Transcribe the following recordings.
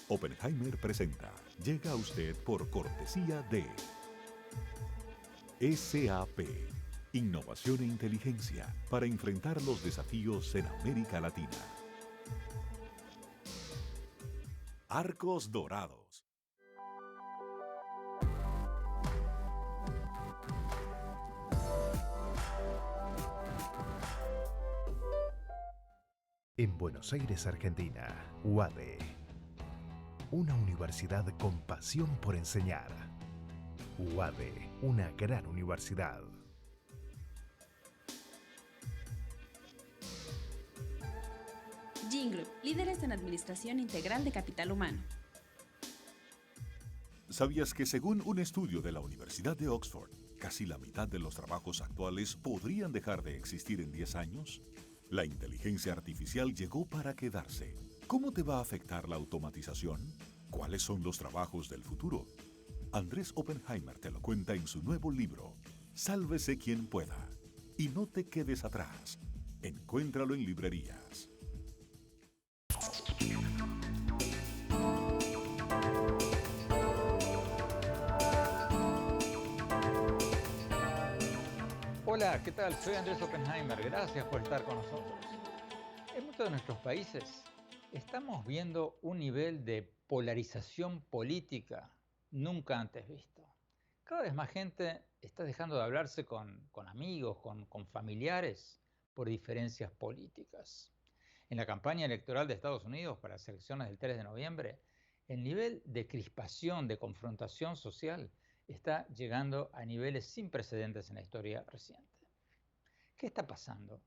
Oppenheimer presenta. Llega a usted por cortesía de SAP. Innovación e inteligencia para enfrentar los desafíos en América Latina. Arcos Dorados. En Buenos Aires, Argentina, UADE. Una universidad con pasión por enseñar. UADE, una gran universidad. Gin Group, líderes en administración integral de capital humano. ¿Sabías que según un estudio de la Universidad de Oxford, casi la mitad de los trabajos actuales podrían dejar de existir en 10 años? La inteligencia artificial llegó para quedarse. ¿Cómo te va a afectar la automatización? ¿Cuáles son los trabajos del futuro? Andrés Oppenheimer te lo cuenta en su nuevo libro, Sálvese quien pueda. Y no te quedes atrás. Encuéntralo en librerías. Hola, ¿qué tal? Soy Andrés Oppenheimer. Gracias por estar con nosotros. En muchos de nuestros países estamos viendo un nivel de polarización política nunca antes visto. Cada vez más gente está dejando de hablarse con amigos, con familiares, por diferencias políticas. En la campaña electoral de Estados Unidos para las elecciones del 3 de noviembre, el nivel de crispación, de confrontación social, está llegando a niveles sin precedentes en la historia reciente. ¿Qué está pasando?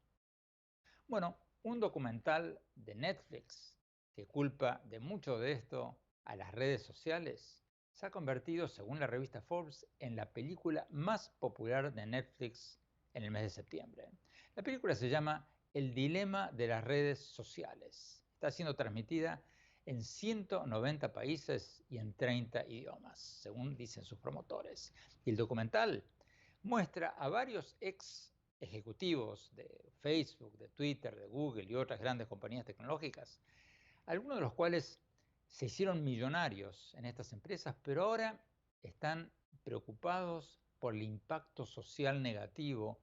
Bueno, un documental de Netflix que culpa de mucho de esto a las redes sociales se ha convertido, según la revista Forbes, en la película más popular de Netflix en el mes de septiembre. La película se llama El dilema de las redes sociales. Está siendo transmitida en 190 países y en 30 idiomas, según dicen sus promotores. Y el documental muestra a varios ex ejecutivos de Facebook, de Twitter, de Google y otras grandes compañías tecnológicas, algunos de los cuales se hicieron millonarios en estas empresas, pero ahora están preocupados por el impacto social negativo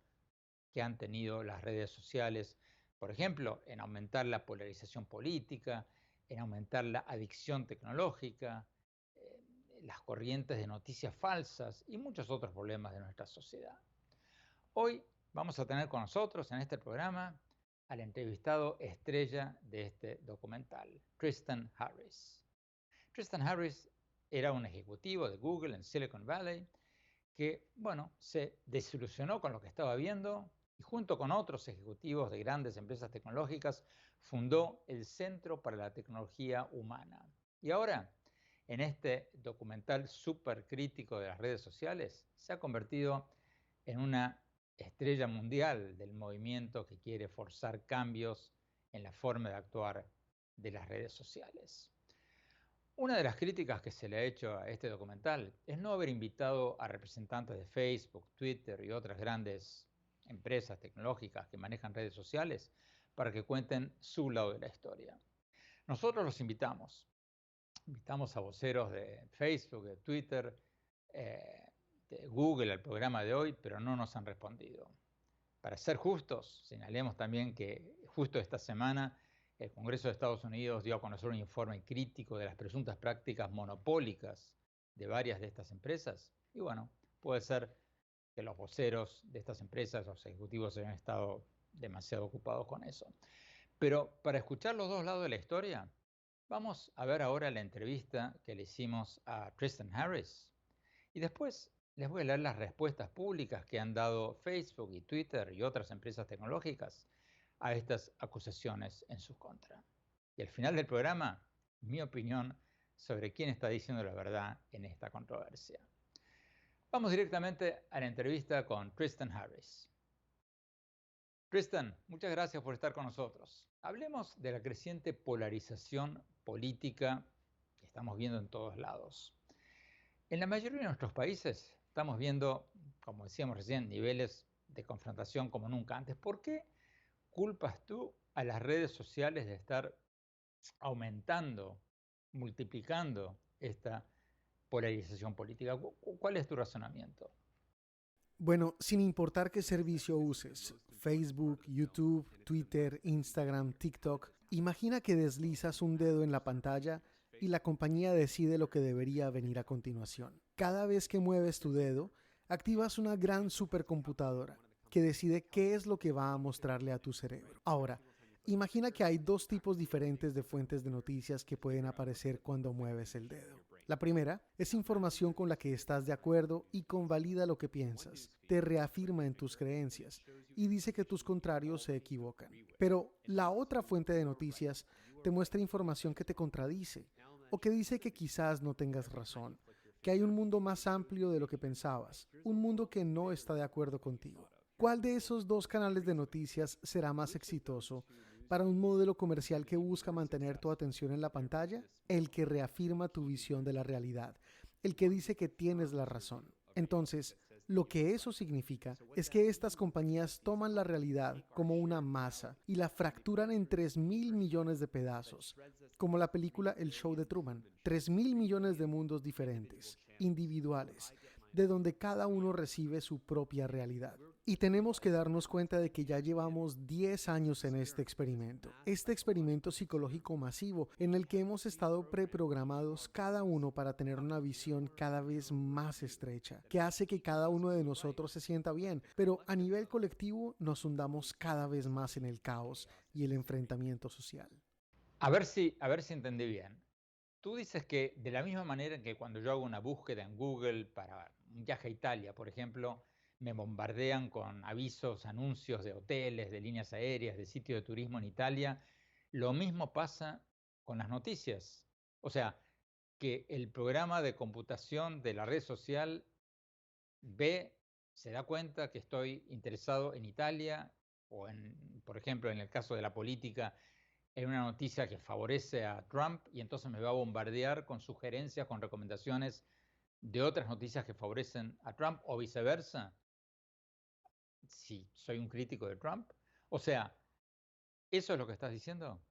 que han tenido las redes sociales, por ejemplo, en aumentar la polarización política, en aumentar la adicción tecnológica, las corrientes de noticias falsas y muchos otros problemas de nuestra sociedad. Hoy vamos a tener con nosotros en este programa al entrevistado estrella de este documental, Tristan Harris. Tristan Harris era un ejecutivo de Google en Silicon Valley que, se desilusionó con lo que estaba viendo y junto con otros ejecutivos de grandes empresas tecnológicas fundó el Centro para la Tecnología Humana. Y ahora, en este documental súper crítico de las redes sociales, se ha convertido en una estrella mundial del movimiento que quiere forzar cambios en la forma de actuar de las redes sociales. Una de las críticas que se le ha hecho a este documental es no haber invitado a representantes de Facebook, Twitter y otras grandes empresas tecnológicas que manejan redes sociales para que cuenten su lado de la historia. Nosotros los invitamos a voceros de Facebook, de Twitter, de Google al programa de hoy, pero no nos han respondido. Para ser justos, señalemos también que justo esta semana el Congreso de Estados Unidos dio a conocer un informe crítico de las presuntas prácticas monopólicas de varias de estas empresas. Y puede ser que los voceros de estas empresas, los ejecutivos, hayan estado demasiado ocupados con eso. Pero para escuchar los dos lados de la historia, vamos a ver ahora la entrevista que le hicimos a Tristan Harris. Y después les voy a leer las respuestas públicas que han dado Facebook y Twitter y otras empresas tecnológicas a estas acusaciones en su contra. Y al final del programa, mi opinión sobre quién está diciendo la verdad en esta controversia. Vamos directamente a la entrevista con Tristan Harris. Tristan, muchas gracias por estar con nosotros. Hablemos de la creciente polarización política que estamos viendo en todos lados. En la mayoría de nuestros países estamos viendo, como decíamos recién, niveles de confrontación como nunca antes. ¿Por qué culpas tú a las redes sociales de estar aumentando multiplicando esta polarización política. ¿Cuál es tu razonamiento? Bueno, sin importar qué servicio uses, Facebook, YouTube, Twitter, Instagram, TikTok, imagina que deslizas un dedo en la pantalla y la compañía decide lo que debería venir a continuación. Cada vez que mueves tu dedo, activas una gran supercomputadora que decide qué es lo que va a mostrarle a tu cerebro. Ahora, imagina que hay dos tipos diferentes de fuentes de noticias que pueden aparecer cuando mueves el dedo. La primera es información con la que estás de acuerdo y convalida lo que piensas, te reafirma en tus creencias y dice que tus contrarios se equivocan. Pero la otra fuente de noticias te muestra información que te contradice o que dice que quizás no tengas razón, que hay un mundo más amplio de lo que pensabas, un mundo que no está de acuerdo contigo. ¿Cuál de esos dos canales de noticias será más exitoso para un modelo comercial que busca mantener tu atención en la pantalla? El que reafirma tu visión de la realidad, el que dice que tienes la razón. Entonces, lo que eso significa es que estas compañías toman la realidad como una masa y la fracturan en 3.000 millones de pedazos, como la película El Show de Truman. 3.000 millones de mundos diferentes, individuales, de donde cada uno recibe su propia realidad. Y tenemos que darnos cuenta de que ya llevamos 10 años en este experimento psicológico masivo en el que hemos estado preprogramados cada uno para tener una visión cada vez más estrecha, que hace que cada uno de nosotros se sienta bien, pero a nivel colectivo nos hundamos cada vez más en el caos y el enfrentamiento social. A ver si entendí bien. Tú dices que de la misma manera en que cuando yo hago una búsqueda en Google para un viaje a Italia, por ejemplo, me bombardean con avisos, anuncios de hoteles, de líneas aéreas, de sitios de turismo en Italia, lo mismo pasa con las noticias. O sea, que el programa de computación de la red social se da cuenta que estoy interesado en Italia o por ejemplo, en el caso de la política, en una noticia que favorece a Trump y entonces me va a bombardear con sugerencias, con recomendaciones de otras noticias que favorecen a Trump o viceversa, si soy un crítico de Trump. O sea, ¿eso es lo que estás diciendo?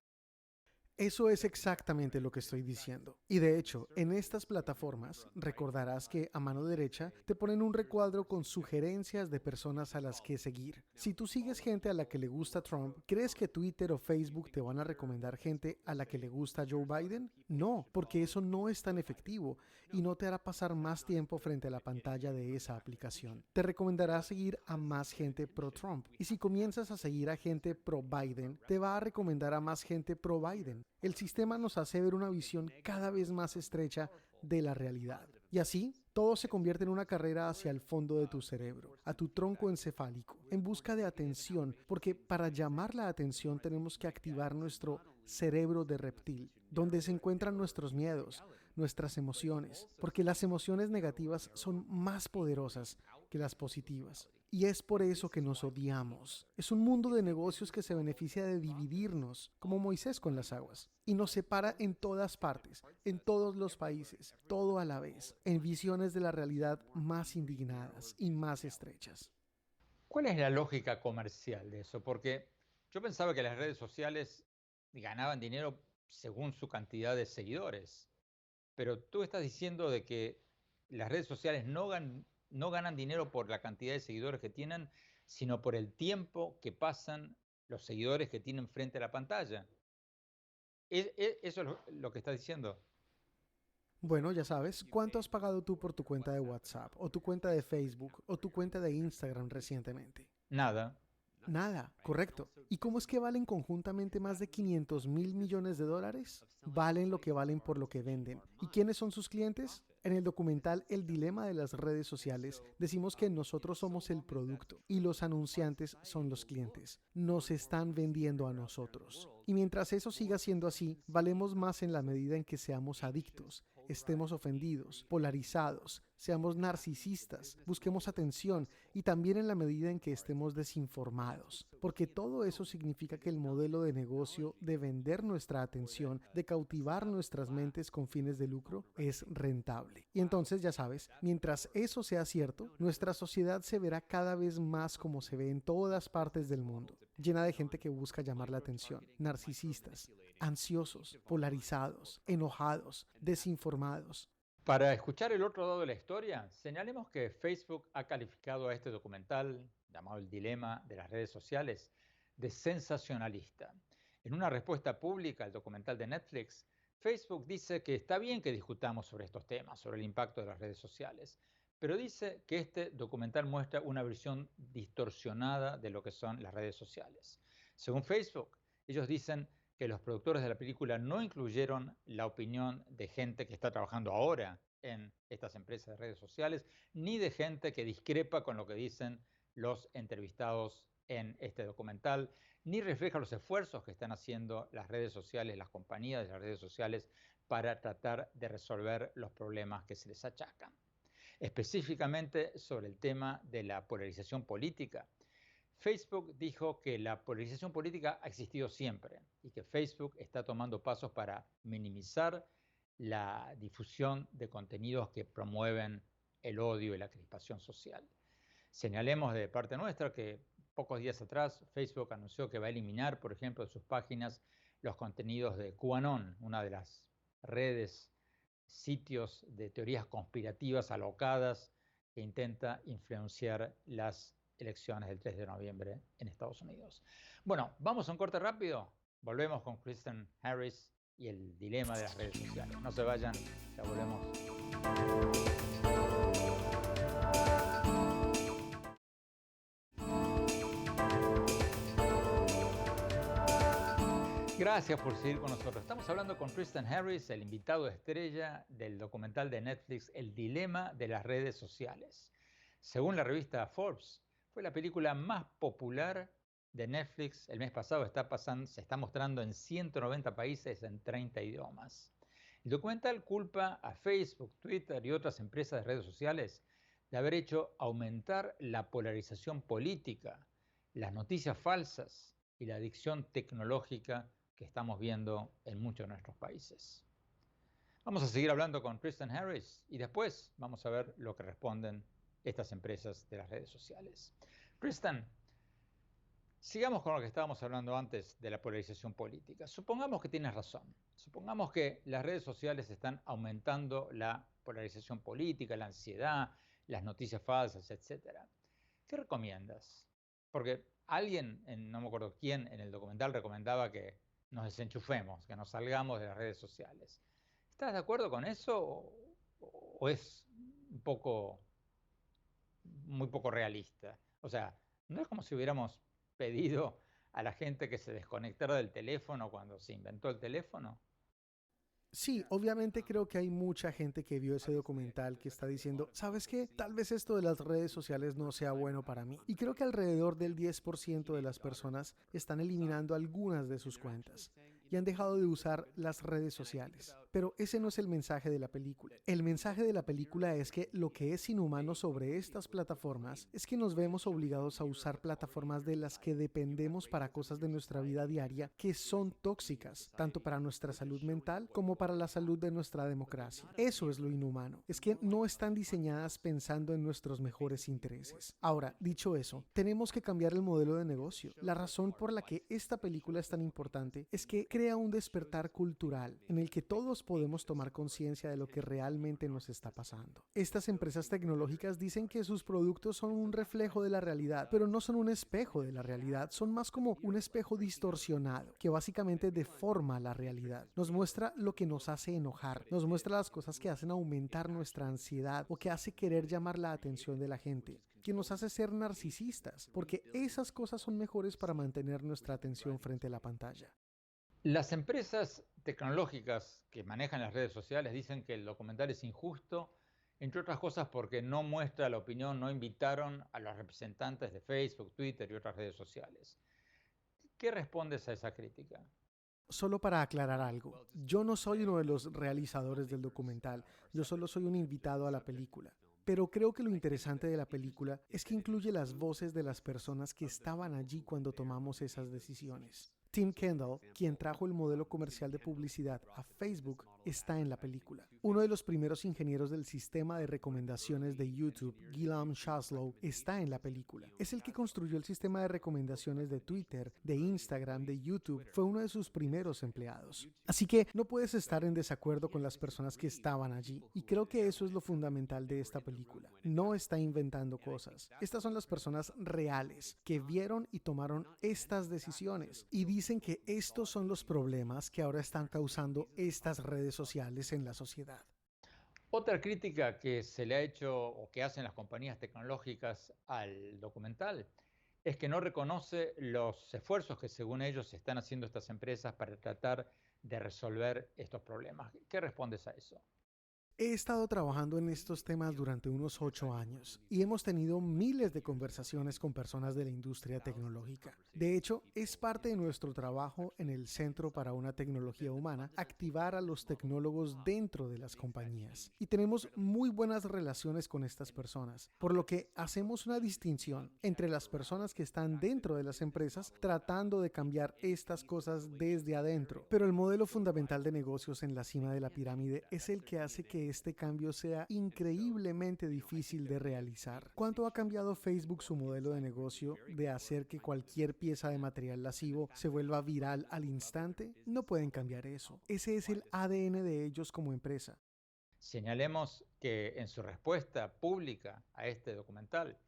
Eso es exactamente lo que estoy diciendo. Y de hecho, en estas plataformas recordarás que a mano derecha te ponen un recuadro con sugerencias de personas a las que seguir. Si tú sigues gente a la que le gusta Trump, ¿crees que Twitter o Facebook te van a recomendar gente a la que le gusta Joe Biden? No, porque eso no es tan efectivo y no te hará pasar más tiempo frente a la pantalla de esa aplicación. Te recomendará seguir a más gente pro Trump. Y si comienzas a seguir a gente pro Biden, te va a recomendar a más gente pro Biden. El sistema nos hace ver una visión cada vez más estrecha de la realidad. Y así, todo se convierte en una carrera hacia el fondo de tu cerebro, a tu tronco encefálico, en busca de atención, porque para llamar la atención tenemos que activar nuestro cerebro de reptil, donde se encuentran nuestros miedos, nuestras emociones, porque las emociones negativas son más poderosas que las positivas. Y es por eso que nos odiamos. Es un mundo de negocios que se beneficia de dividirnos, como Moisés con las aguas, y nos separa en todas partes, en todos los países, todo a la vez, en visiones de la realidad más indignadas y más estrechas. ¿Cuál es la lógica comercial de eso? Porque yo pensaba que las redes sociales ganaban dinero según su cantidad de seguidores, pero tú estás diciendo de que las redes sociales no ganan dinero por la cantidad de seguidores que tienen, sino por el tiempo que pasan los seguidores que tienen frente a la pantalla. ¿Eso es lo que estás diciendo? Bueno, ya sabes, ¿cuánto has pagado tú por tu cuenta de WhatsApp, o tu cuenta de Facebook, o tu cuenta de Instagram recientemente? Nada. Nada, correcto. ¿Y cómo es que valen conjuntamente más de 500.000 millones de dólares? Valen lo que valen por lo que venden. ¿Y quiénes son sus clientes? En el documental El dilema de las redes sociales decimos que nosotros somos el producto y los anunciantes son los clientes. Nos están vendiendo a nosotros. Y mientras eso siga siendo así, valemos más en la medida en que seamos adictos, estemos ofendidos, polarizados, seamos narcisistas, busquemos atención y también en la medida en que estemos desinformados. Porque todo eso significa que el modelo de negocio de vender nuestra atención, de cautivar nuestras mentes con fines de lucro, es rentable. Y entonces, ya sabes, mientras eso sea cierto, nuestra sociedad se verá cada vez más como se ve en todas partes del mundo. llena de gente que busca llamar la atención, narcisistas, ansiosos, polarizados, enojados, desinformados. Para escuchar el otro lado de la historia, señalemos que Facebook ha calificado a este documental, llamado El Dilema de las Redes Sociales, de sensacionalista. En una respuesta pública al documental de Netflix, Facebook dice que está bien que discutamos sobre estos temas, sobre el impacto de las redes sociales, pero dice que este documental muestra una versión distorsionada de lo que son las redes sociales. Según Facebook, ellos dicen que los productores de la película no incluyeron la opinión de gente que está trabajando ahora en estas empresas de redes sociales, ni de gente que discrepa con lo que dicen los entrevistados en este documental, ni refleja los esfuerzos que están haciendo las redes sociales, las compañías de las redes sociales, para tratar de resolver los problemas que se les achacan. Específicamente sobre el tema de la polarización política, Facebook dijo que la polarización política ha existido siempre y que Facebook está tomando pasos para minimizar la difusión de contenidos que promueven el odio y la crispación social. Señalemos de parte nuestra que pocos días atrás Facebook anunció que va a eliminar, por ejemplo, de sus páginas los contenidos de QAnon, una de las redes, sitios de teorías conspirativas alocadas que intenta influenciar las elecciones del 3 de noviembre en Estados Unidos. Bueno, vamos a un corte rápido. Volvemos con Kristen Harris y el dilema de las redes sociales. No se vayan, ya volvemos. Gracias por seguir con nosotros. Estamos hablando con Kristen Harris, el invitado estrella del documental de Netflix El Dilema de las Redes Sociales. Según la revista Forbes, fue la película más popular de Netflix el mes pasado. Se está mostrando en 190 países en 30 idiomas. El documental culpa a Facebook, Twitter y otras empresas de redes sociales de haber hecho aumentar la polarización política, las noticias falsas y la adicción tecnológica que estamos viendo en muchos de nuestros países. Vamos a seguir hablando con Kristen Harris y después vamos a ver lo que responden estas empresas de las redes sociales. Kristen, sigamos con lo que estábamos hablando antes de la polarización política. Supongamos que tienes razón. Supongamos que las redes sociales están aumentando la polarización política, la ansiedad, las noticias falsas, etc. ¿Qué recomiendas? Porque alguien, no me acuerdo quién, en el documental recomendaba que nos desenchufemos, que nos salgamos de las redes sociales. ¿Estás de acuerdo con eso o es muy poco realista? O sea, no es como si hubiéramos pedido a la gente que se desconectara del teléfono cuando se inventó el teléfono. Sí, obviamente creo que hay mucha gente que vio ese documental que está diciendo, ¿sabes qué? Tal vez esto de las redes sociales no sea bueno para mí. Y creo que alrededor del 10% de las personas están eliminando algunas de sus cuentas y han dejado de usar las redes sociales. Pero ese no es el mensaje de la película. El mensaje de la película es que lo que es inhumano sobre estas plataformas es que nos vemos obligados a usar plataformas de las que dependemos para cosas de nuestra vida diaria que son tóxicas, tanto para nuestra salud mental como para la salud de nuestra democracia. Eso es lo inhumano. Es que no están diseñadas pensando en nuestros mejores intereses. Ahora, dicho eso, tenemos que cambiar el modelo de negocio. La razón por la que esta película es tan importante es que crea un despertar cultural en el que todos podemos tomar conciencia de lo que realmente nos está pasando. Estas empresas tecnológicas dicen que sus productos son un reflejo de la realidad, pero no son un espejo de la realidad, son más como un espejo distorsionado, que básicamente deforma la realidad. Nos muestra lo que nos hace enojar, nos muestra las cosas que hacen aumentar nuestra ansiedad o que hace querer llamar la atención de la gente, que nos hace ser narcisistas, porque esas cosas son mejores para mantener nuestra atención frente a la pantalla. Las empresas tecnológicas que manejan las redes sociales dicen que el documental es injusto, entre otras cosas porque no muestra la opinión, no invitaron a los representantes de Facebook, Twitter y otras redes sociales. ¿Qué respondes a esa crítica? Solo para aclarar algo, yo no soy uno de los realizadores del documental, yo solo soy un invitado a la película. Pero creo que lo interesante de la película es que incluye las voces de las personas que estaban allí cuando tomamos esas decisiones. Tim Kendall, quien trajo el modelo comercial de publicidad a Facebook, está en la película. Uno de los primeros ingenieros del sistema de recomendaciones de YouTube, Ghislaine Shaslow, está en la película. Es el que construyó el sistema de recomendaciones de Twitter, de Instagram, de YouTube. Fue uno de sus primeros empleados. Así que no puedes estar en desacuerdo con las personas que estaban allí. Y creo que eso es lo fundamental de esta película. No está inventando cosas. Estas son las personas reales que vieron y tomaron estas decisiones y dicen que estos son los problemas que ahora están causando estas redes sociales en la sociedad. Otra crítica que se le ha hecho o que hacen las compañías tecnológicas al documental es que no reconoce los esfuerzos que según ellos están haciendo estas empresas para tratar de resolver estos problemas. ¿Qué respondes a eso? He estado trabajando en estos temas durante unos 8 años y hemos tenido miles de conversaciones con personas de la industria tecnológica. De hecho, es parte de nuestro trabajo en el Centro para una Tecnología Humana activar a los tecnólogos dentro de las compañías. Y tenemos muy buenas relaciones con estas personas, por lo que hacemos una distinción entre las personas que están dentro de las empresas tratando de cambiar estas cosas desde adentro. Pero el modelo fundamental de negocios en la cima de la pirámide es el que hace que este cambio sea increíblemente difícil de realizar. ¿Cuánto ha cambiado Facebook su modelo de negocio de hacer que cualquier pieza de material lascivo se vuelva viral al instante? No pueden cambiar eso. Ese es el ADN de ellos como empresa. Señalemos que en su respuesta pública a este documental,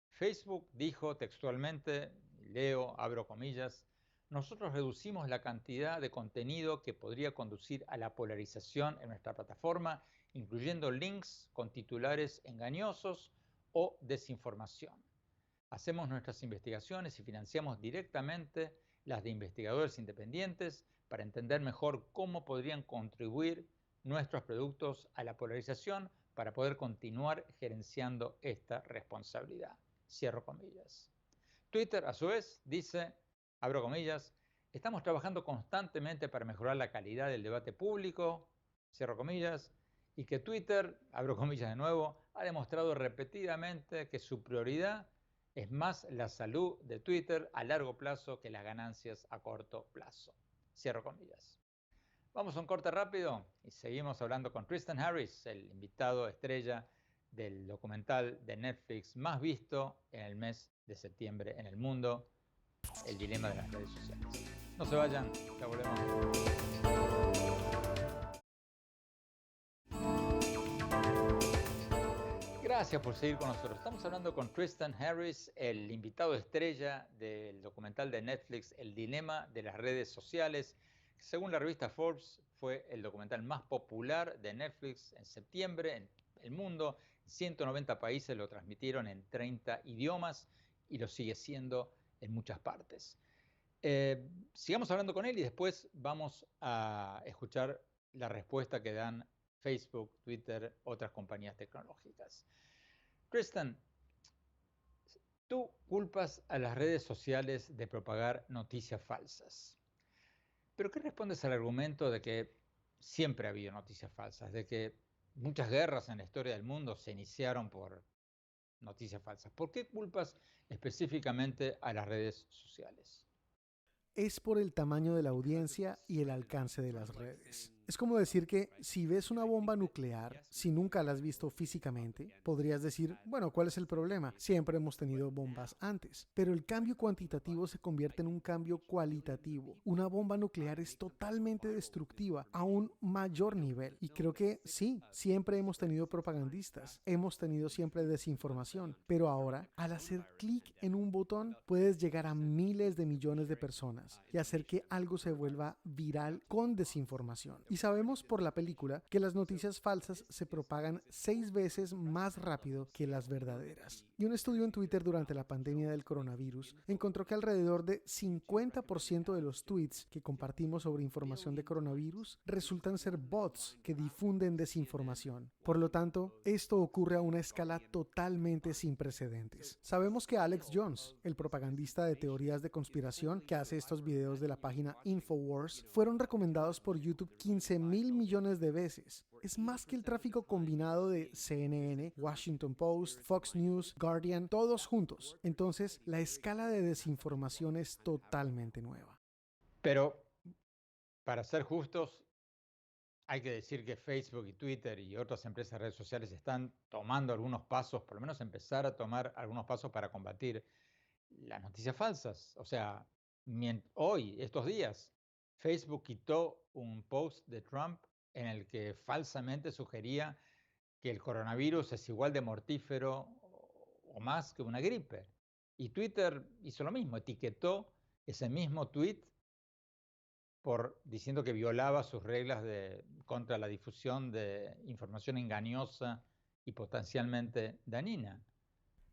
Facebook dijo textualmente, leo, abro comillas, nosotros reducimos la cantidad de contenido que podría conducir a la polarización en nuestra plataforma, incluyendo links con titulares engañosos o desinformación. Hacemos nuestras investigaciones y financiamos directamente las de investigadores independientes para entender mejor cómo podrían contribuir nuestros productos a la polarización para poder continuar gerenciando esta responsabilidad. Cierro comillas. Twitter, a su vez, dice, abro comillas, estamos trabajando constantemente para mejorar la calidad del debate público, cierro comillas, y que Twitter, abro comillas de nuevo, ha demostrado repetidamente que su prioridad es más la salud de Twitter a largo plazo que las ganancias a corto plazo. Cierro comillas. Vamos a un corte rápido y seguimos hablando con Tristan Harris, el invitado estrella del documental de Netflix más visto en el mes de septiembre en el mundo, El dilema de las redes sociales. No se vayan, ya volvemos. Gracias por seguir con nosotros. Estamos hablando con Tristan Harris, el invitado estrella del documental de Netflix, El dilema de las redes sociales. Según la revista Forbes, fue el documental más popular de Netflix en septiembre en el mundo. 190 países lo transmitieron en 30 idiomas y lo sigue siendo en muchas partes. Sigamos hablando con él y después vamos a escuchar la respuesta que dan Facebook, Twitter, otras compañías tecnológicas. Tristan, tú culpas a las redes sociales de propagar noticias falsas. ¿Pero qué respondes al argumento de que siempre ha habido noticias falsas, de que muchas guerras en la historia del mundo se iniciaron por noticias falsas? ¿Por qué culpas específicamente a las redes sociales? Es por el tamaño de la audiencia y el alcance de las redes. Es como decir que si ves una bomba nuclear, si nunca la has visto físicamente, podrías decir, bueno, ¿cuál es el problema? Siempre hemos tenido bombas antes. Pero el cambio cuantitativo se convierte en un cambio cualitativo. Una bomba nuclear es totalmente destructiva a un mayor nivel. Y creo que sí, siempre hemos tenido propagandistas, hemos tenido siempre desinformación. Pero ahora, al hacer clic en un botón, puedes llegar a miles de millones de personas y hacer que algo se vuelva viral con desinformación. Y sabemos por la película que las noticias falsas se propagan 6 veces más rápido que las verdaderas. Y un estudio en Twitter durante la pandemia del coronavirus encontró que alrededor de 50% de los tweets que compartimos sobre información de coronavirus resultan ser bots que difunden desinformación. Por lo tanto, esto ocurre a una escala totalmente sin precedentes. Sabemos que Alex Jones, el propagandista de teorías de conspiración que hace estos videos de la página Infowars, fueron recomendados por YouTube 15,000 millones de veces. Es más que el tráfico combinado de CNN, Washington Post, Fox News, Guardian, todos juntos. Entonces, la escala de desinformación es totalmente nueva. Pero para ser justos, hay que decir que Facebook y Twitter y otras empresas de redes sociales están tomando algunos pasos, por lo menos empezar a tomar algunos pasos para combatir las noticias falsas. O sea, hoy, estos días, Facebook quitó un post de Trump en el que falsamente sugería que el coronavirus es igual de mortífero o más que una gripe. Y Twitter hizo lo mismo, etiquetó ese mismo tweet diciendo que violaba sus reglas contra la difusión de información engañosa y potencialmente dañina.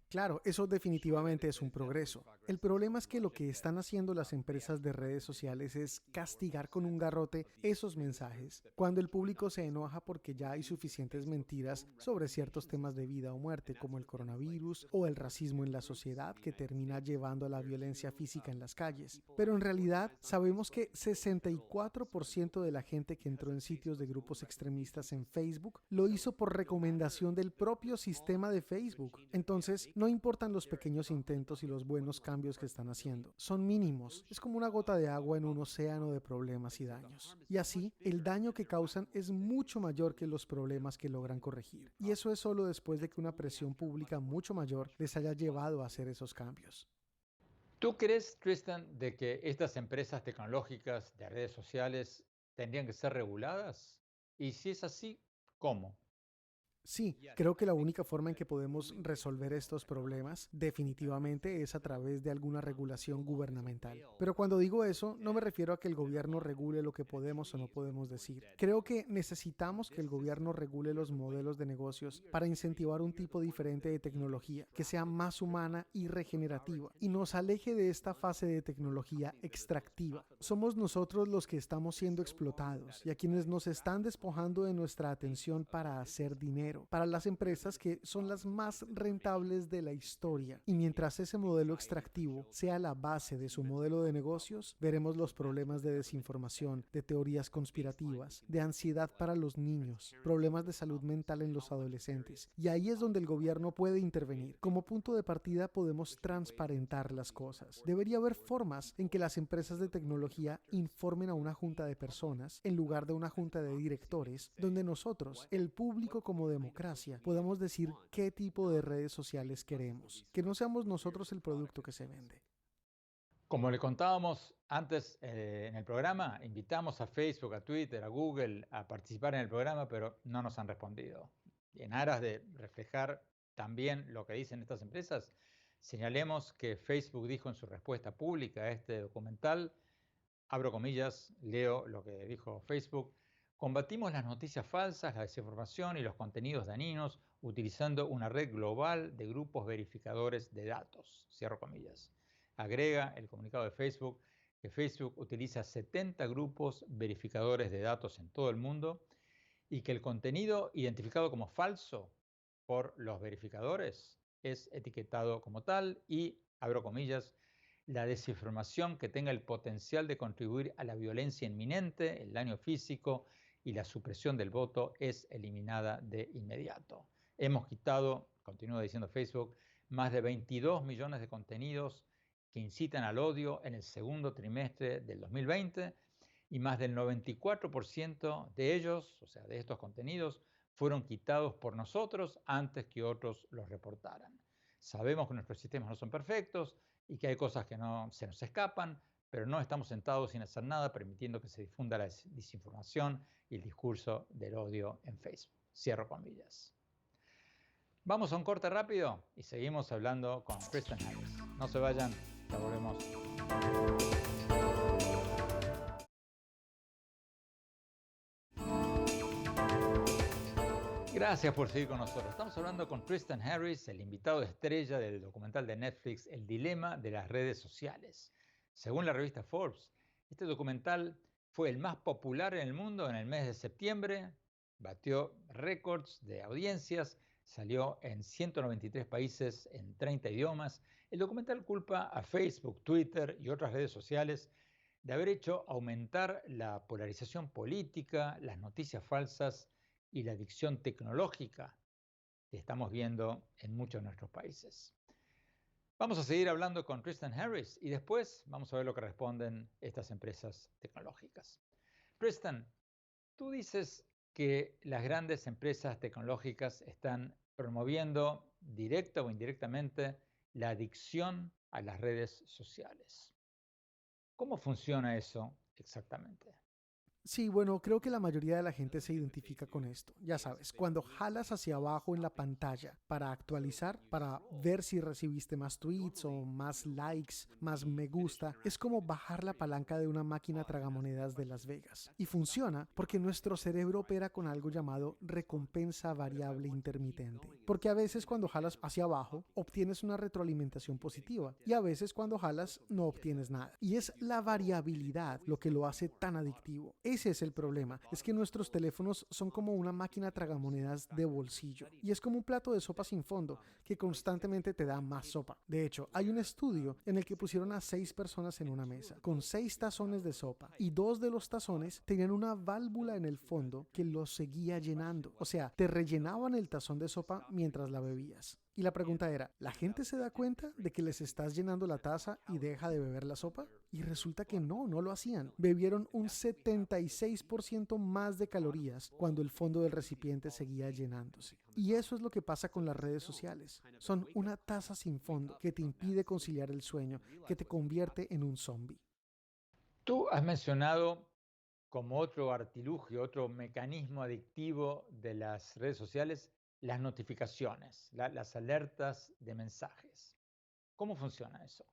Claro, eso definitivamente es un progreso. El problema es que lo que están haciendo las empresas de redes sociales es castigar con un garrote esos mensajes. Cuando el público se enoja porque ya hay suficientes mentiras sobre ciertos temas de vida o muerte, como el coronavirus o el racismo en la sociedad, que termina llevando a la violencia física en las calles. Pero en realidad sabemos que 64% de la gente que entró en sitios de grupos extremistas en Facebook lo hizo por recomendación del propio sistema de Facebook. Entonces, no importan los pequeños intentos y los buenos cambios que están haciendo. Son mínimos. Es como una gota de agua en un océano de problemas y daños. Y así, el daño que causan es mucho mayor que los problemas que logran corregir. Y eso es solo después de que una presión pública mucho mayor les haya llevado a hacer esos cambios. ¿Tú crees, Tristan, de que estas empresas tecnológicas de redes sociales tendrían que ser reguladas? Y si es así, ¿cómo? Sí, creo que la única forma en que podemos resolver estos problemas definitivamente es a través de alguna regulación gubernamental. Pero cuando digo eso, no me refiero a que el gobierno regule lo que podemos o no podemos decir. Creo que necesitamos que el gobierno regule los modelos de negocios para incentivar un tipo diferente de tecnología, que sea más humana y regenerativa, y nos aleje de esta fase de tecnología extractiva. Somos nosotros los que estamos siendo explotados y a quienes nos están despojando de nuestra atención para hacer dinero, para las empresas que son las más rentables de la historia. Y mientras ese modelo extractivo sea la base de su modelo de negocios, veremos los problemas de desinformación, de teorías conspirativas, de ansiedad para los niños, problemas de salud mental en los adolescentes. Y ahí es donde el gobierno puede intervenir. Como punto de partida podemos transparentar las cosas. Debería haber formas en que las empresas de tecnología informen a una junta de personas en lugar de una junta de directores, donde nosotros, el público como democracia, podamos decir qué tipo de redes sociales queremos, que no seamos nosotros el producto que se vende. Como le contábamos antes en el programa, invitamos a Facebook, a Twitter, a Google a participar en el programa, pero no nos han respondido. Y en aras de reflejar también lo que dicen estas empresas, señalemos que Facebook dijo en su respuesta pública a este documental, abro comillas, leo lo que dijo Facebook: combatimos las noticias falsas, la desinformación y los contenidos dañinos utilizando una red global de grupos verificadores de datos. Cierro comillas. Agrega el comunicado de Facebook que Facebook utiliza 70 grupos verificadores de datos en todo el mundo y que el contenido identificado como falso por los verificadores es etiquetado como tal y, abro comillas, la desinformación que tenga el potencial de contribuir a la violencia inminente, el daño físico y la supresión del voto es eliminada de inmediato. Hemos quitado, continúa diciendo Facebook, más de 22 millones de contenidos que incitan al odio en el segundo trimestre del 2020 y más del 94% de ellos, o sea, de estos contenidos, fueron quitados por nosotros antes que otros los reportaran. Sabemos que nuestros sistemas no son perfectos y que hay cosas que se nos escapan, pero no estamos sentados sin hacer nada, permitiendo que se difunda la desinformación y el discurso del odio en Facebook. Cierro comillas. Vamos a un corte rápido y seguimos hablando con Tristan Harris. No se vayan, ya volvemos. Gracias por seguir con nosotros. Estamos hablando con Tristan Harris, el invitado estrella del documental de Netflix El dilema de las redes sociales. Según la revista Forbes, este documental fue el más popular en el mundo en el mes de septiembre, batió récords de audiencias, salió en 193 países en 30 idiomas. El documental culpa a Facebook, Twitter y otras redes sociales de haber hecho aumentar la polarización política, las noticias falsas y la adicción tecnológica que estamos viendo en muchos de nuestros países. Vamos a seguir hablando con Tristan Harris y después vamos a ver lo que responden estas empresas tecnológicas. Tristan, tú dices que las grandes empresas tecnológicas están promoviendo directa o indirectamente la adicción a las redes sociales. ¿Cómo funciona eso exactamente? Sí, bueno, creo que la mayoría de la gente se identifica con esto. Ya sabes, cuando jalas hacia abajo en la pantalla para actualizar, para ver si recibiste más tweets o más likes, más me gusta, es como bajar la palanca de una máquina tragamonedas de Las Vegas. Y funciona porque nuestro cerebro opera con algo llamado recompensa variable intermitente. Porque a veces cuando jalas hacia abajo, obtienes una retroalimentación positiva y a veces cuando jalas no obtienes nada. Y es la variabilidad lo que lo hace tan adictivo. Ese es el problema, es que nuestros teléfonos son como una máquina tragamonedas de bolsillo y es como un plato de sopa sin fondo que constantemente te da más sopa. De hecho, hay un estudio en el que pusieron a 6 personas en una mesa con 6 tazones de sopa y 2 de los tazones tenían una válvula en el fondo que los seguía llenando. O sea, te rellenaban el tazón de sopa mientras la bebías. Y la pregunta era, ¿la gente se da cuenta de que les estás llenando la taza y deja de beber la sopa? Y resulta que no lo hacían. Bebieron un 76% más de calorías cuando el fondo del recipiente seguía llenándose. Y eso es lo que pasa con las redes sociales. Son una taza sin fondo que te impide conciliar el sueño, que te convierte en un zombie. Tú has mencionado como otro artilugio, otro mecanismo adictivo de las redes sociales, las notificaciones, las alertas de mensajes. ¿Cómo funciona eso?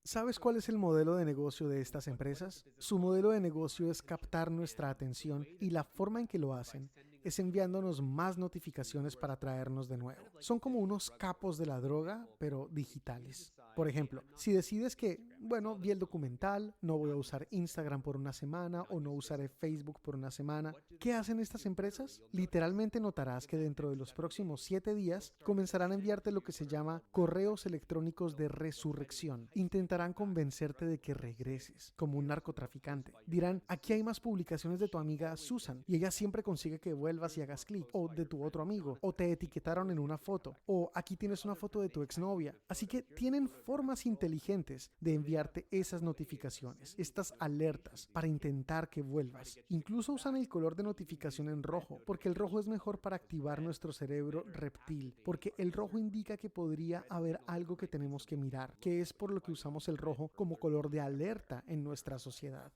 ¿Sabes cuál es el modelo de negocio de estas empresas? Su modelo de negocio es captar nuestra atención y la forma en que lo hacen es enviándonos más notificaciones para atraernos de nuevo. Son como unos capos de la droga, pero digitales. Por ejemplo, si decides que, bueno, vi el documental, no voy a usar Instagram por una semana o no usaré Facebook por una semana, ¿qué hacen estas empresas? Literalmente notarás que dentro de los próximos 7 días comenzarán a enviarte lo que se llama correos electrónicos de resurrección. Intentarán convencerte de que regreses, como un narcotraficante. Dirán, aquí hay más publicaciones de tu amiga Susan y ella siempre consigue que vuelvas y hagas clic, o de tu otro amigo, o te etiquetaron en una foto, o aquí tienes una foto de tu exnovia. Así que tienen formas inteligentes de enviarte esas notificaciones, estas alertas, para intentar que vuelvas. Incluso usan el color de notificación en rojo, porque el rojo es mejor para activar nuestro cerebro reptil, porque el rojo indica que podría haber algo que tenemos que mirar, que es por lo que usamos el rojo como color de alerta en nuestra sociedad.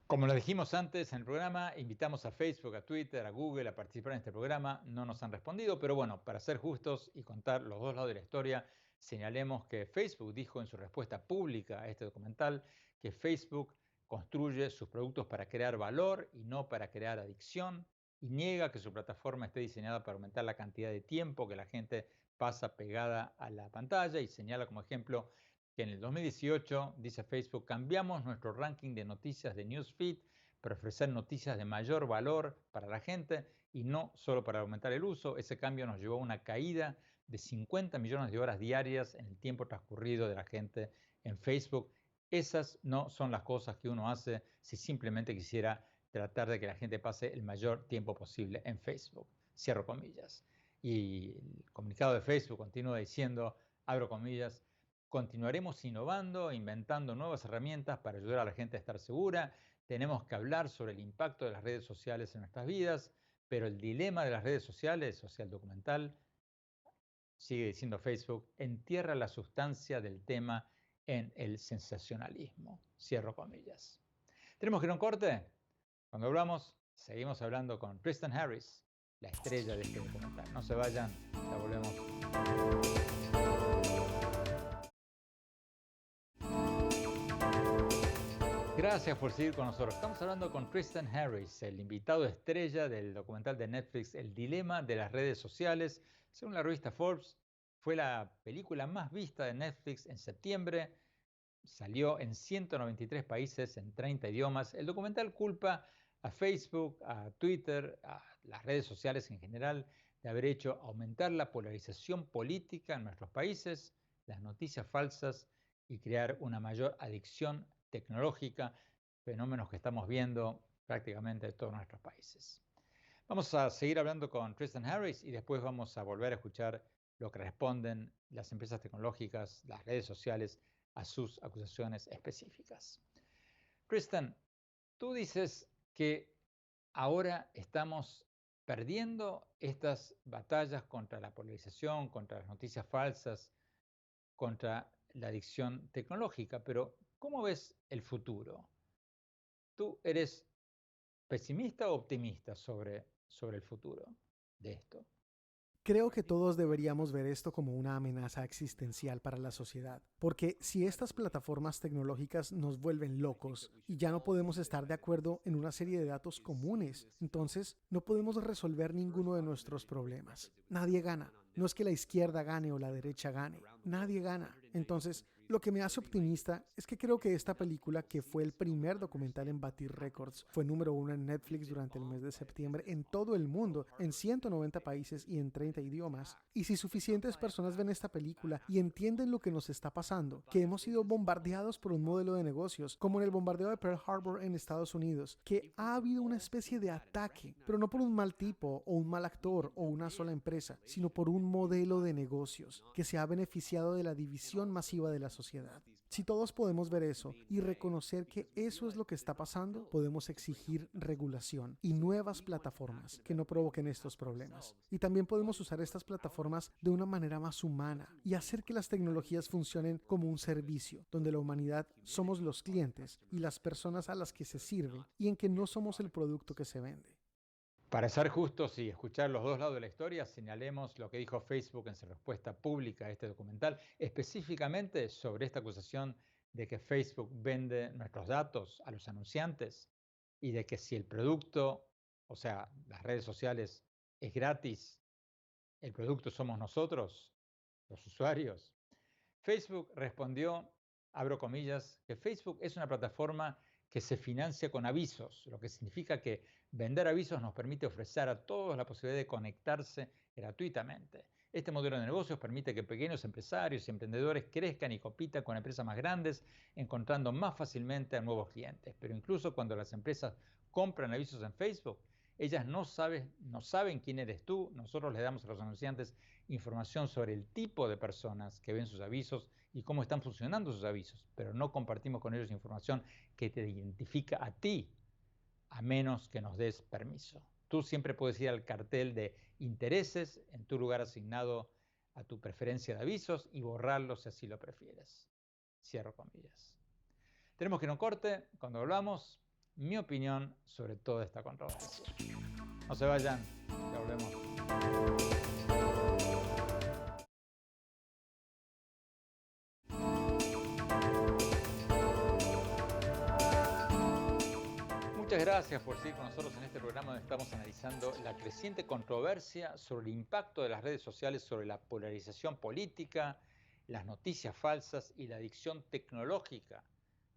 Como lo dijimos antes en el programa, invitamos a Facebook, a Twitter, a Google a participar en este programa. No nos han respondido, pero bueno, para ser justos y contar los dos lados de la historia, señalemos que Facebook dijo en su respuesta pública a este documental que Facebook construye sus productos para crear valor y no para crear adicción, y niega que su plataforma esté diseñada para aumentar la cantidad de tiempo que la gente pasa pegada a la pantalla, y señala como ejemplo que en el 2018, dice Facebook, cambiamos nuestro ranking de noticias de Newsfeed para ofrecer noticias de mayor valor para la gente y no solo para aumentar el uso. Ese cambio nos llevó a una caída de 50 millones de horas diarias en el tiempo transcurrido de la gente en Facebook. Esas no son las cosas que uno hace si simplemente quisiera tratar de que la gente pase el mayor tiempo posible en Facebook. Cierro comillas. Y el comunicado de Facebook continúa diciendo, abro comillas, continuaremos innovando, inventando nuevas herramientas para ayudar a la gente a estar segura. Tenemos que hablar sobre el impacto de las redes sociales en nuestras vidas, pero el dilema de las redes sociales, o sea, el documental, sigue diciendo Facebook, entierra la sustancia del tema en el sensacionalismo. Cierro comillas. ¿Tenemos que ir a un corte? Cuando hablamos, seguimos hablando con Tristan Harris, la estrella de este documental. No se vayan, ya volvemos. Gracias por seguir con nosotros. Estamos hablando con Tristan Harris, el invitado estrella del documental de Netflix, El dilema de las redes sociales. Según la revista Forbes, fue la película más vista de Netflix en septiembre. Salió en 193 países, en 30 idiomas. El documental culpa a Facebook, a Twitter, a las redes sociales en general, de haber hecho aumentar la polarización política en nuestros países, las noticias falsas y crear una mayor adicción tecnológica, fenómenos que estamos viendo prácticamente en todos nuestros países. Vamos a seguir hablando con Tristan Harris y después vamos a volver a escuchar lo que responden las empresas tecnológicas, las redes sociales, a sus acusaciones específicas. Kristen, tú dices que ahora estamos perdiendo estas batallas contra la polarización, contra las noticias falsas, contra la adicción tecnológica, pero ¿cómo ves el futuro? ¿Tú eres pesimista o optimista sobre el futuro de esto? Creo que todos deberíamos ver esto como una amenaza existencial para la sociedad, porque si estas plataformas tecnológicas nos vuelven locos y ya no podemos estar de acuerdo en una serie de datos comunes, entonces no podemos resolver ninguno de nuestros problemas. Nadie gana. No es que la izquierda gane o la derecha gane. Nadie gana. Entonces, lo que me hace optimista es que creo que esta película, que fue el primer documental en batir récords, fue número 1 en Netflix durante el mes de septiembre en todo el mundo, en 190 países y en 30 idiomas. Y si suficientes personas ven esta película y entienden lo que nos está pasando, que hemos sido bombardeados por un modelo de negocios, como en el bombardeo de Pearl Harbor en Estados Unidos, que ha habido una especie de ataque, pero no por un mal tipo o un mal actor o una sola empresa, sino por un modelo de negocios que se ha beneficiado de la división masiva de la sociedad. Si todos podemos ver eso y reconocer que eso es lo que está pasando, podemos exigir regulación y nuevas plataformas que no provoquen estos problemas. Y también podemos usar estas plataformas de una manera más humana y hacer que las tecnologías funcionen como un servicio, donde la humanidad somos los clientes y las personas a las que se sirve, y en que no somos el producto que se vende. Para ser justos y escuchar los dos lados de la historia, señalemos lo que dijo Facebook en su respuesta pública a este documental, específicamente sobre esta acusación de que Facebook vende nuestros datos a los anunciantes y de que si el producto, o sea, las redes sociales, es gratis, el producto somos nosotros, los usuarios. Facebook respondió, abro comillas, que Facebook es una plataforma que se financia con avisos, lo que significa que vender avisos nos permite ofrecer a todos la posibilidad de conectarse gratuitamente. Este modelo de negocios permite que pequeños empresarios y emprendedores crezcan y compitan con empresas más grandes, encontrando más fácilmente a nuevos clientes. Pero incluso cuando las empresas compran avisos en Facebook, ellas no saben quién eres tú. Nosotros les damos a los anunciantes información sobre el tipo de personas que ven sus avisos y cómo están funcionando sus avisos, pero no compartimos con ellos información que te identifica a ti, a menos que nos des permiso. Tú siempre puedes ir al cartel de intereses en tu lugar asignado a tu preferencia de avisos y borrarlos si así lo prefieres. Cierro comillas. Tenemos que ir a un corte. Cuando volvamos, mi opinión sobre toda esta controversia. No se vayan, ya volvemos. Muchas gracias por seguir con nosotros en este programa donde estamos analizando la creciente controversia sobre el impacto de las redes sociales sobre la polarización política, las noticias falsas y la adicción tecnológica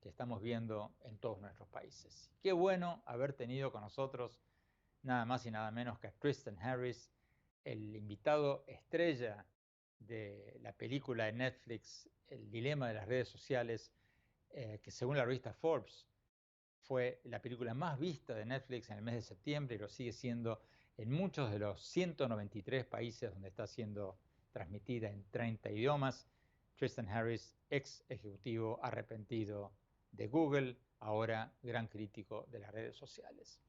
que estamos viendo en todos nuestros países. Qué bueno haber tenido con nosotros nada más y nada menos que a Tristan Harris, el invitado estrella de la película de Netflix, El dilema de las redes sociales, que según la revista Forbes, fue la película más vista de Netflix en el mes de septiembre y lo sigue siendo en muchos de los 193 países donde está siendo transmitida en 30 idiomas. Tristan Harris, ex ejecutivo arrepentido de Google, ahora gran crítico de las redes sociales.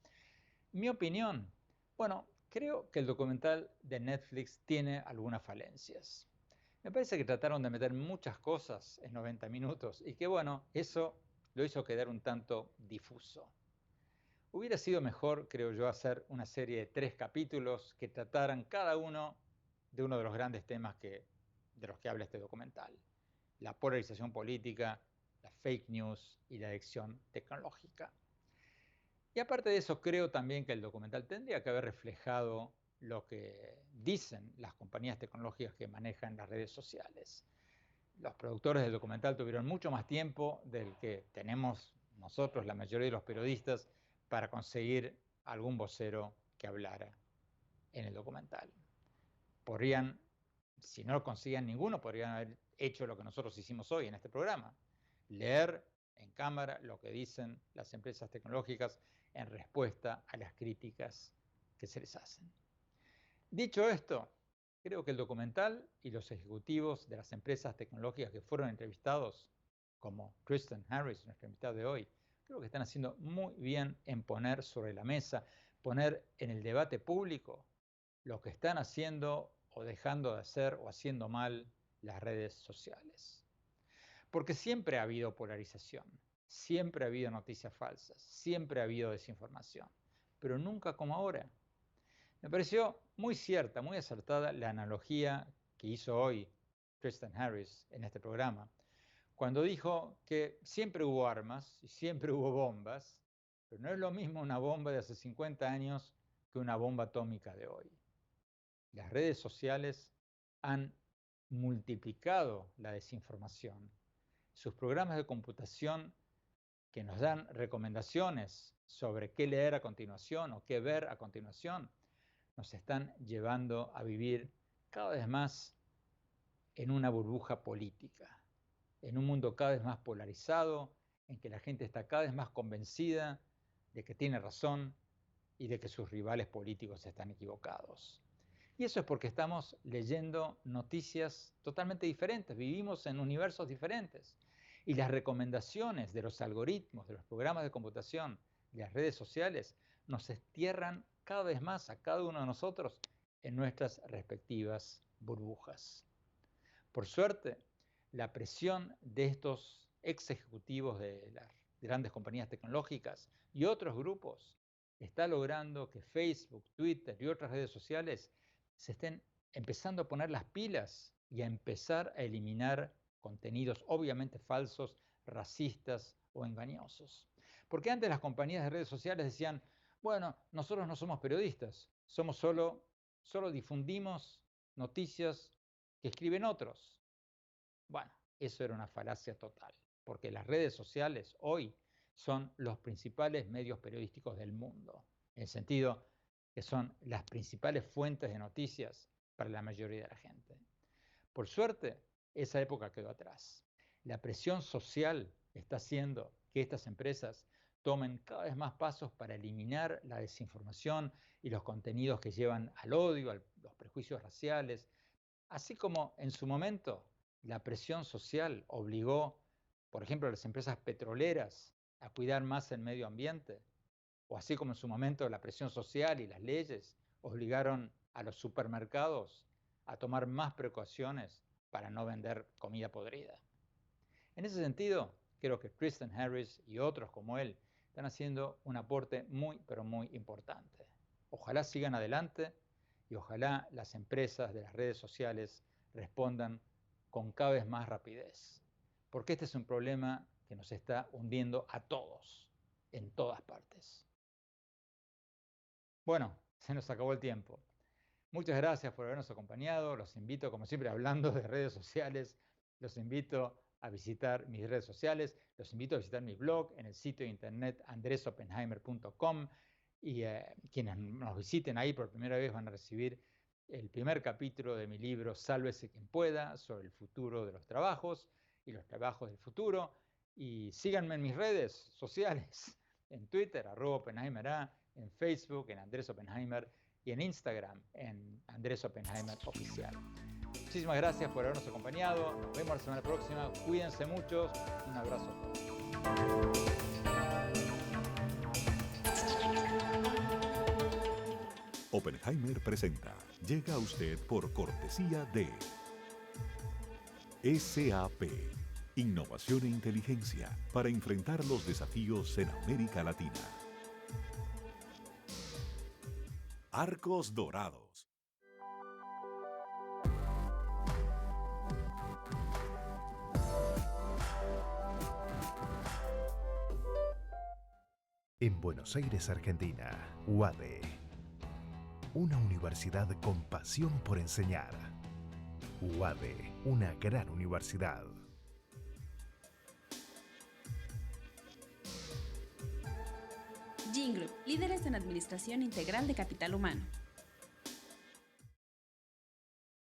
Mi opinión, bueno, creo que el documental de Netflix tiene algunas falencias. Me parece que trataron de meter muchas cosas en 90 minutos y que bueno, eso lo hizo quedar un tanto difuso. Hubiera sido mejor, creo yo, hacer una serie de 3 capítulos que trataran cada uno de los grandes temas de los que habla este documental. La polarización política, la fake news y la adicción tecnológica. Y aparte de eso, creo también que el documental tendría que haber reflejado lo que dicen las compañías tecnológicas que manejan las redes sociales. Los productores del documental tuvieron mucho más tiempo del que tenemos nosotros, la mayoría de los periodistas, para conseguir algún vocero que hablara en el documental. Podrían, si no conseguían ninguno, podrían haber hecho lo que nosotros hicimos hoy en este programa. Leer en cámara lo que dicen las empresas tecnológicas en respuesta a las críticas que se les hacen. Dicho esto, Creo que el documental y los ejecutivos de las empresas tecnológicas que fueron entrevistados, como Tristan Harris, nuestro invitado de hoy, creo que están haciendo muy bien en poner sobre la mesa, poner en el debate público lo que están haciendo o dejando de hacer o haciendo mal las redes sociales. Porque siempre ha habido polarización, siempre ha habido noticias falsas, siempre ha habido desinformación, pero nunca como ahora. Me pareció muy cierta, muy acertada la analogía que hizo hoy Tristan Harris en este programa, cuando dijo que siempre hubo armas y siempre hubo bombas, pero no es lo mismo una bomba de hace 50 años que una bomba atómica de hoy. Las redes sociales han multiplicado la desinformación. Sus programas de computación que nos dan recomendaciones sobre qué leer a continuación o qué ver a continuación, nos están llevando a vivir cada vez más en una burbuja política, en un mundo cada vez más polarizado, en que la gente está cada vez más convencida de que tiene razón y de que sus rivales políticos están equivocados. Y eso es porque estamos leyendo noticias totalmente diferentes, vivimos en universos diferentes. Y las recomendaciones de los algoritmos, de los programas de computación, de las redes sociales, nos entierran cada vez más a cada uno de nosotros en nuestras respectivas burbujas. Por suerte, la presión de estos ex ejecutivos de las grandes compañías tecnológicas y otros grupos está logrando que Facebook, Twitter y otras redes sociales se estén empezando a poner las pilas y a empezar a eliminar contenidos obviamente falsos, racistas o engañosos. Porque antes las compañías de redes sociales decían, bueno, nosotros no somos periodistas, somos solo difundimos noticias que escriben otros. Bueno, eso era una falacia total, porque las redes sociales hoy son los principales medios periodísticos del mundo, en el sentido que son las principales fuentes de noticias para la mayoría de la gente. Por suerte, esa época quedó atrás. La presión social está haciendo que estas empresas tomen cada vez más pasos para eliminar la desinformación y los contenidos que llevan al odio, a los prejuicios raciales, así como en su momento la presión social obligó, por ejemplo, a las empresas petroleras a cuidar más el medio ambiente, o así como en su momento la presión social y las leyes obligaron a los supermercados a tomar más precauciones para no vender comida podrida. En ese sentido, creo que Tristan Harris y otros como él están haciendo un aporte muy, pero muy importante. Ojalá sigan adelante y ojalá las empresas de las redes sociales respondan con cada vez más rapidez, porque este es un problema que nos está hundiendo a todos, en todas partes. Bueno, se nos acabó el tiempo. Muchas gracias por habernos acompañado. Los invito, como siempre, hablando de redes sociales, los invito a visitar mis redes sociales, los invito a visitar mi blog en el sitio de internet andresopenheimer.com y quienes nos visiten ahí por primera vez van a recibir el primer capítulo de mi libro Sálvese quien pueda, sobre el futuro de los trabajos y los trabajos del futuro. Y síganme en mis redes sociales, en Twitter, @OpenheimerA, en Facebook, en Andrés Oppenheimer, y en Instagram, en Andrés Oppenheimer Oficial. Muchísimas gracias por habernos acompañado. Nos vemos la semana próxima. Cuídense mucho. Un abrazo a todos. Oppenheimer presenta. Llega a usted por cortesía de SAP. Innovación e inteligencia para enfrentar los desafíos en América Latina. Arcos Dorados. En Buenos Aires, Argentina, UADE. Una universidad con pasión por enseñar. UADE, una gran universidad. Gingroup, líderes en administración integral de capital humano.